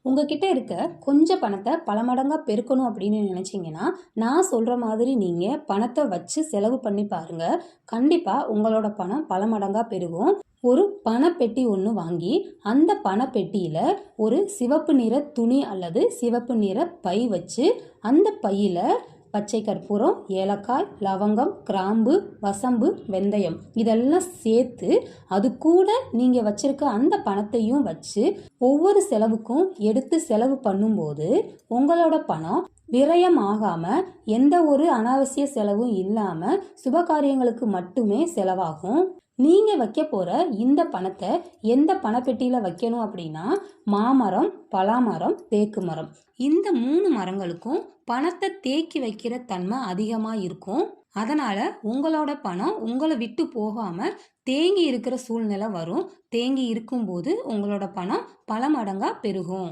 உங்ககிட்ட இருக்க கொஞ்சம் பணத்தை பல மடங்கா பெருக்கணும் அப்படின்னு நினைச்சீங்கன்னா, நான் சொல்ற மாதிரி நீங்க பணத்தை வச்சு செலவு பண்ணி பாருங்க. கண்டிப்பா உங்களோட பணம் பல மடங்கா பெருகும். ஒரு பணப்பெட்டி ஒன்று வாங்கி அந்த பணப்பெட்டியில ஒரு சிவப்பு நிற துணி அல்லது சிவப்பு நிற பை வச்சு அந்த பையில பச்சை கற்பூரம், ஏலக்காய், லவங்கம், கிராம்பு, வசம்பு, வெந்தயம் இதெல்லாம் சேர்த்து அது கூட நீங்க வச்சிருக்க அந்த பணத்தையும் வச்சு ஒவ்வொரு செலவுக்கும் எடுத்து செலவு பண்ணும்போது உங்களோட பணம் விரயம் ஆகாம எந்த ஒரு அனாவசிய செலவும் இல்லாம சுபகாரியங்களுக்கு மட்டுமே செலவாகும். நீங்க வைக்க போற இந்த பணத்தை எந்த பணப்பெட்டியில வைக்கணும் அப்படின்னா, மாமரம், பலாமரம், தேக்கு மரம் இந்த 3 மரங்களுக்கும் பணத்தை தேக்கி வைக்கிற தன்மை அதிகமா இருக்கும். அதனால உங்களோட பணம் உங்களை விட்டு போகாம தேங்கி இருக்கிற சூழ்நிலை வரும். தேங்கி இருக்கும்போது உங்களோட பணம் பல மடங்கா பெருகும்.